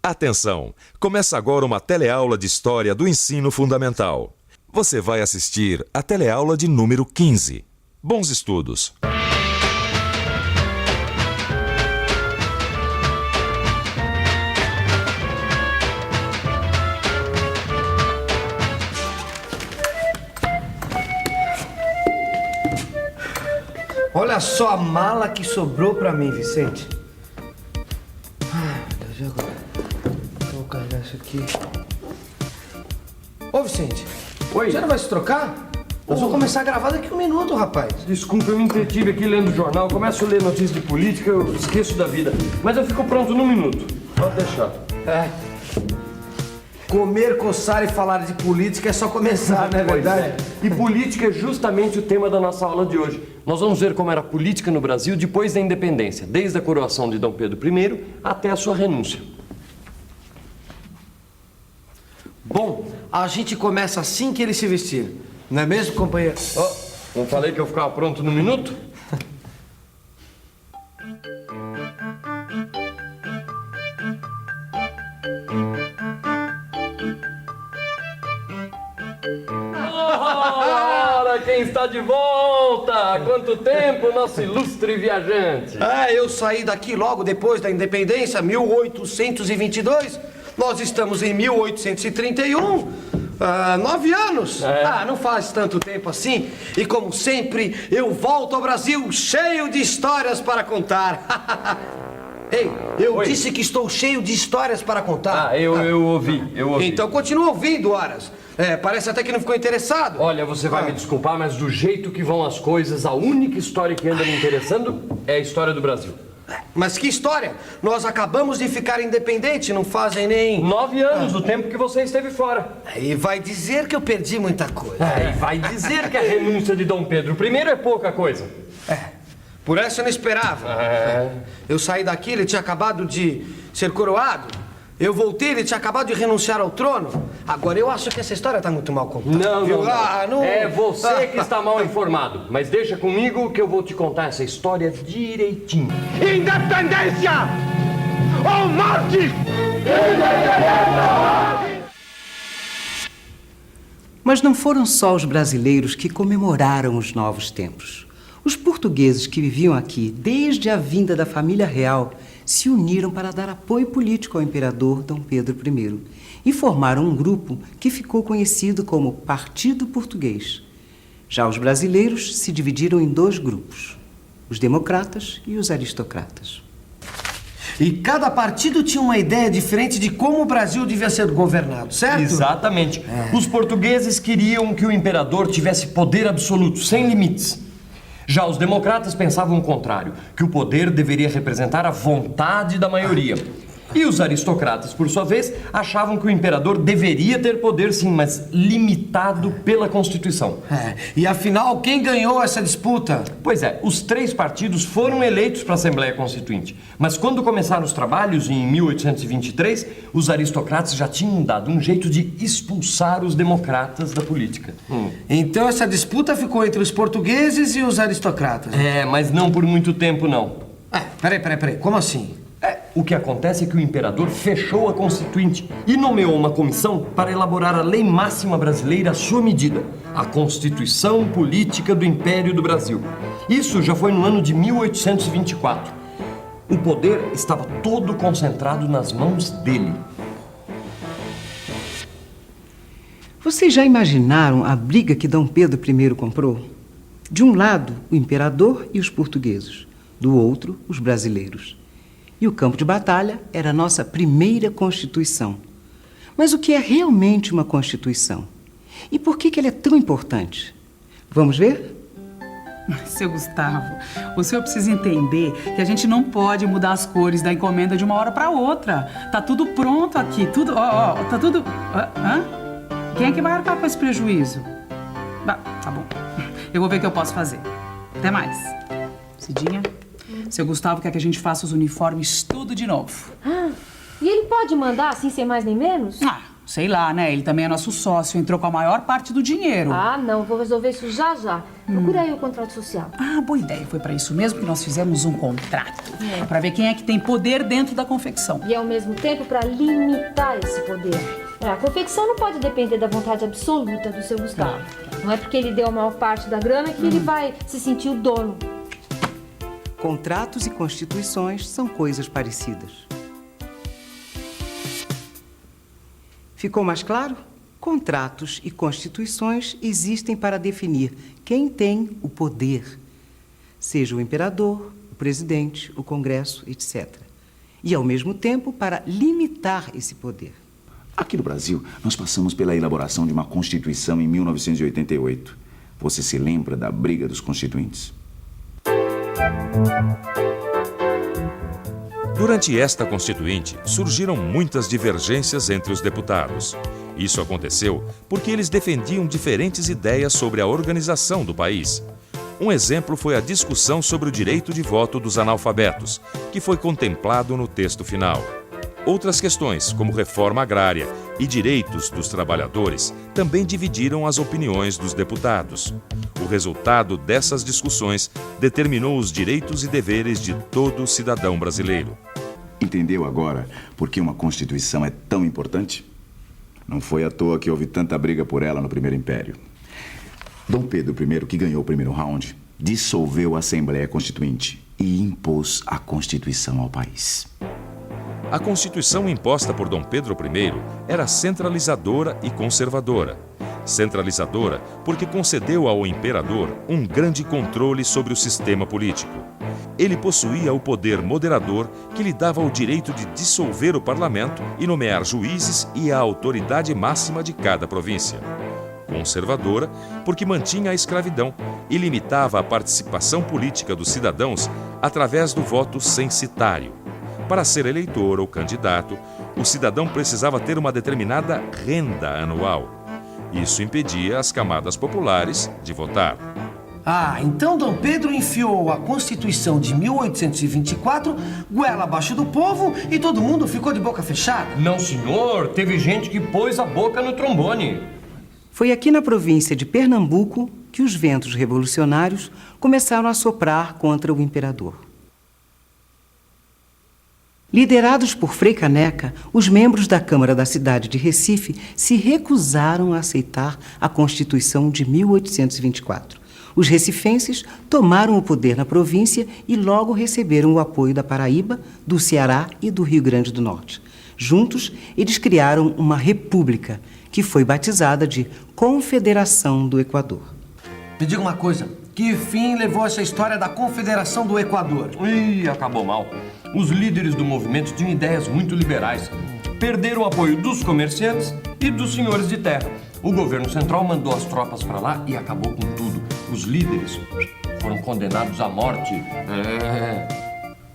Atenção! Começa agora uma teleaula de História do Ensino Fundamental. Você vai assistir a teleaula de número 15. Bons estudos! Olha só a mala que sobrou pra mim, Vicente. Meu Deus, e agora? Vou carregar isso aqui. Ô, Vicente. Oi. Você não vai se trocar? Nós vamos começar a gravar daqui a um minuto, rapaz. Desculpa, eu me entretive aqui lendo o jornal. Começo a ler notícias de política, eu esqueço da vida. Mas eu fico pronto num minuto. Pode deixar. Comer, coçar e falar de política é só começar, não é verdade? E política é justamente o tema da nossa aula de hoje. Nós vamos ver como era a política no Brasil depois da independência, desde a coroação de Dom Pedro I até a sua renúncia. Bom, a gente começa assim que ele se vestir. Não é mesmo, companheiro? Não falei que eu ficava pronto num minuto? Ora, quem está de volta? Há quanto tempo, nosso ilustre viajante? Eu saí daqui logo depois da independência, 1822. Nós estamos em 1831. 9 anos. Não faz tanto tempo assim. E como sempre, eu volto ao Brasil cheio de histórias para contar. Ei, eu disse que estou cheio de histórias para contar. Eu ouvi. Então continua ouvindo, Horas. Parece até que não ficou interessado. Olha, você vai me desculpar, mas do jeito que vão as coisas, a única história que anda me interessando é a história do Brasil. Mas que história? Nós acabamos de ficar independentes, não fazem nem... 9 anos, o tempo que você esteve fora. E vai dizer que eu perdi muita coisa. E vai dizer que a renúncia de Dom Pedro I é pouca coisa. Por essa eu não esperava. Eu saí daqui, ele tinha acabado de ser coroado. Eu voltei, ele tinha acabado de renunciar ao trono. Agora, eu acho que essa história está muito mal contada. Não. É você que está mal informado. Mas deixa comigo que eu vou te contar essa história direitinho. Independência ou morte! Mas não foram só os brasileiros que comemoraram os novos tempos. Os portugueses que viviam aqui desde a vinda da família real se uniram para dar apoio político ao imperador Dom Pedro I e formaram um grupo que ficou conhecido como Partido Português. Já os brasileiros se dividiram em 2 grupos, os democratas e os aristocratas. E cada partido tinha uma ideia diferente de como o Brasil devia ser governado, certo? Exatamente. Os portugueses queriam que o imperador tivesse poder absoluto, sem limites. Já os democratas pensavam o contrário, que o poder deveria representar a vontade da maioria. E os aristocratas, por sua vez, achavam que o imperador deveria ter poder sim, mas limitado pela Constituição. E afinal, quem ganhou essa disputa? Pois é, os 3 partidos foram eleitos para a Assembleia Constituinte. Mas quando começaram os trabalhos, em 1823, os aristocratas já tinham dado um jeito de expulsar os democratas da política. Então essa disputa ficou entre os portugueses e os aristocratas. Mas não por muito tempo, não. Peraí, como assim? O que acontece é que o imperador fechou a Constituinte e nomeou uma comissão para elaborar a lei máxima brasileira à sua medida, a Constituição Política do Império do Brasil. Isso já foi no ano de 1824. O poder estava todo concentrado nas mãos dele. Vocês já imaginaram a briga que Dom Pedro I comprou? De um lado, o imperador e os portugueses, do outro, os brasileiros. E o campo de batalha era a nossa primeira Constituição. Mas o que é realmente uma Constituição? E por que ela é tão importante? Vamos ver? Seu Gustavo, o senhor precisa entender que a gente não pode mudar as cores da encomenda de uma hora para outra. Tá tudo pronto aqui, tudo, tá tudo... Quem é que vai arcar com esse prejuízo? Tá bom, eu vou ver o que eu posso fazer. Até mais. Cidinha, seu Gustavo quer que a gente faça os uniformes tudo de novo. E ele pode mandar assim, sem mais nem menos? Sei lá, né? Ele também é nosso sócio, entrou com a maior parte do dinheiro. Ah, não, vou resolver isso já já. Procura aí o contrato social. Ah, boa ideia. Foi pra isso mesmo que nós fizemos um contrato. Pra ver quem é que tem poder dentro da confecção. E ao mesmo tempo para limitar esse poder. A confecção não pode depender da vontade absoluta do seu Gustavo. Não é porque ele deu a maior parte da grana que ele vai se sentir o dono. Contratos e constituições são coisas parecidas. Ficou mais claro? Contratos e constituições existem para definir quem tem o poder, seja o imperador, o presidente, o Congresso, etc. E, ao mesmo tempo, para limitar esse poder. Aqui no Brasil, nós passamos pela elaboração de uma Constituição em 1988. Você se lembra da briga dos constituintes? Durante esta Constituinte, surgiram muitas divergências entre os deputados. Isso aconteceu porque eles defendiam diferentes ideias sobre a organização do país. Um exemplo foi a discussão sobre o direito de voto dos analfabetos, que foi contemplado no texto final. Outras questões, como reforma agrária e direitos dos trabalhadores, também dividiram as opiniões dos deputados. O resultado dessas discussões determinou os direitos e deveres de todo cidadão brasileiro. Entendeu agora por que uma Constituição é tão importante? Não foi à toa que houve tanta briga por ela no Primeiro Império. Dom Pedro I, que ganhou o primeiro round, dissolveu a Assembleia Constituinte e impôs a Constituição ao país. A Constituição imposta por Dom Pedro I era centralizadora e conservadora. Centralizadora porque concedeu ao imperador um grande controle sobre o sistema político. Ele possuía o poder moderador que lhe dava o direito de dissolver o parlamento e nomear juízes e a autoridade máxima de cada província. Conservadora porque mantinha a escravidão e limitava a participação política dos cidadãos através do voto censitário. Para ser eleitor ou candidato, o cidadão precisava ter uma determinada renda anual. Isso impedia as camadas populares de votar. Ah, então Dom Pedro enfiou a Constituição de 1824 goela abaixo do povo e todo mundo ficou de boca fechada? Não, senhor. Teve gente que pôs a boca no trombone. Foi aqui na província de Pernambuco que os ventos revolucionários começaram a soprar contra o imperador. Liderados por Frei Caneca, os membros da Câmara da cidade de Recife se recusaram a aceitar a Constituição de 1824. Os recifenses tomaram o poder na província e logo receberam o apoio da Paraíba, do Ceará e do Rio Grande do Norte. Juntos, eles criaram uma república, que foi batizada de Confederação do Equador. Me diga uma coisa, que fim levou essa história da Confederação do Equador? Ih, acabou mal. Os líderes do movimento tinham ideias muito liberais. Perderam o apoio dos comerciantes e dos senhores de terra. O governo central mandou as tropas para lá e acabou com tudo. Os líderes foram condenados à morte.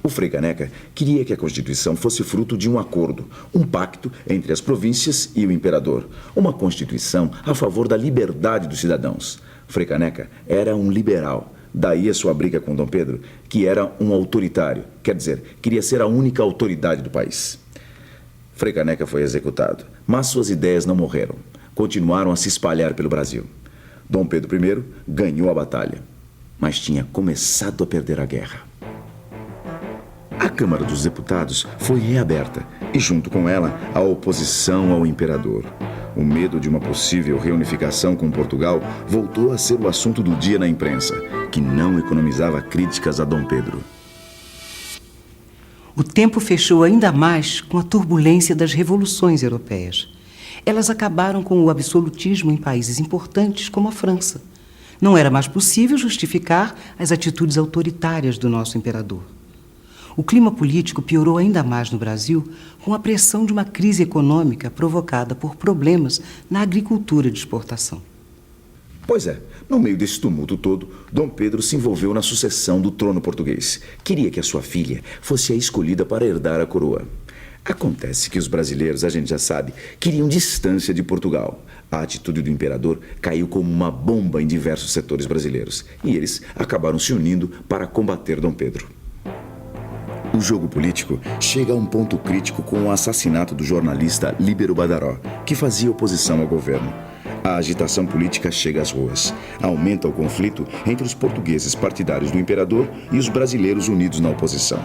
O Frei Caneca queria que a Constituição fosse fruto de um acordo, um pacto entre as províncias e o imperador. Uma Constituição a favor da liberdade dos cidadãos. Frei Caneca era um liberal. Daí a sua briga com Dom Pedro, que era um autoritário. Quer dizer, queria ser a única autoridade do país. Frei Caneca foi executado, mas suas ideias não morreram. Continuaram a se espalhar pelo Brasil. Dom Pedro I ganhou a batalha, mas tinha começado a perder a guerra. A Câmara dos Deputados foi reaberta e, junto com ela, a oposição ao imperador. O medo de uma possível reunificação com Portugal voltou a ser o assunto do dia na imprensa, que não economizava críticas a Dom Pedro. O tempo fechou ainda mais com a turbulência das revoluções europeias. Elas acabaram com o absolutismo em países importantes como a França. Não era mais possível justificar as atitudes autoritárias do nosso imperador. O clima político piorou ainda mais no Brasil com a pressão de uma crise econômica provocada por problemas na agricultura de exportação. Pois é, no meio desse tumulto todo, Dom Pedro se envolveu na sucessão do trono português. Queria que a sua filha fosse a escolhida para herdar a coroa. Acontece que os brasileiros, a gente já sabe, queriam distância de Portugal. A atitude do imperador caiu como uma bomba em diversos setores brasileiros. E eles acabaram se unindo para combater Dom Pedro. O jogo político chega a um ponto crítico com o assassinato do jornalista Líbero Badaró, que fazia oposição ao governo. A agitação política chega às ruas. Aumenta o conflito entre os portugueses partidários do imperador e os brasileiros unidos na oposição.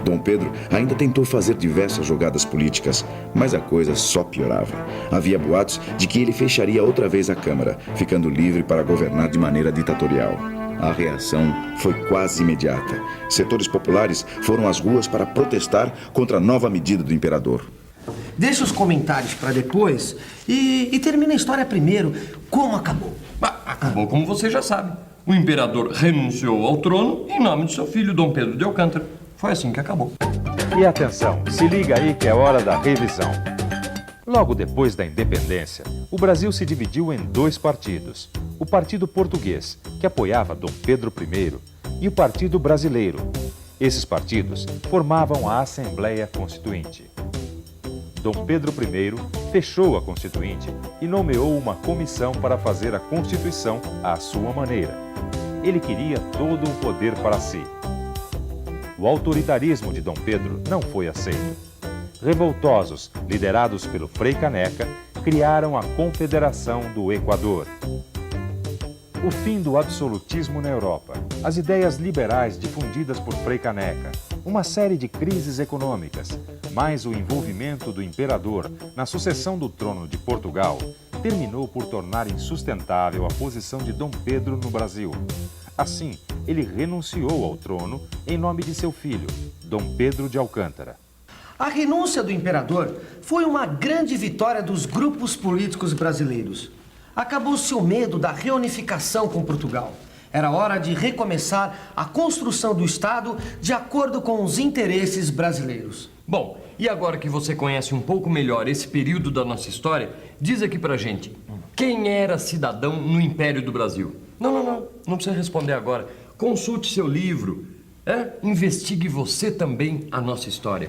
Dom Pedro ainda tentou fazer diversas jogadas políticas, mas a coisa só piorava. Havia boatos de que ele fecharia outra vez a Câmara, ficando livre para governar de maneira ditatorial. A reação foi quase imediata. Setores populares foram às ruas para protestar contra a nova medida do imperador. Deixa os comentários para depois e termina a história primeiro. Como acabou? Acabou como você já sabe. O imperador renunciou ao trono em nome de seu filho, Dom Pedro de Alcântara. Foi assim que acabou. E atenção, se liga aí que é hora da revisão. Logo depois da independência, o Brasil se dividiu em dois partidos. O Partido Português, que apoiava Dom Pedro I, e o Partido Brasileiro. Esses partidos formavam a Assembleia Constituinte. Dom Pedro I fechou a Constituinte e nomeou uma comissão para fazer a Constituição à sua maneira. Ele queria todo o poder para si. O autoritarismo de Dom Pedro não foi aceito. Revoltosos, liderados pelo Frei Caneca, criaram a Confederação do Equador. O fim do absolutismo na Europa, as ideias liberais difundidas por Frei Caneca, uma série de crises econômicas, mais o envolvimento do imperador na sucessão do trono de Portugal, terminou por tornar insustentável a posição de Dom Pedro no Brasil. Assim, ele renunciou ao trono em nome de seu filho, Dom Pedro de Alcântara. A renúncia do imperador foi uma grande vitória dos grupos políticos brasileiros. Acabou-se o medo da reunificação com Portugal. Era hora de recomeçar a construção do Estado de acordo com os interesses brasileiros. Bom, e agora que você conhece um pouco melhor esse período da nossa história, diz aqui pra gente, quem era cidadão no Império do Brasil? Não precisa responder agora. Consulte seu livro, investigue você também a nossa história.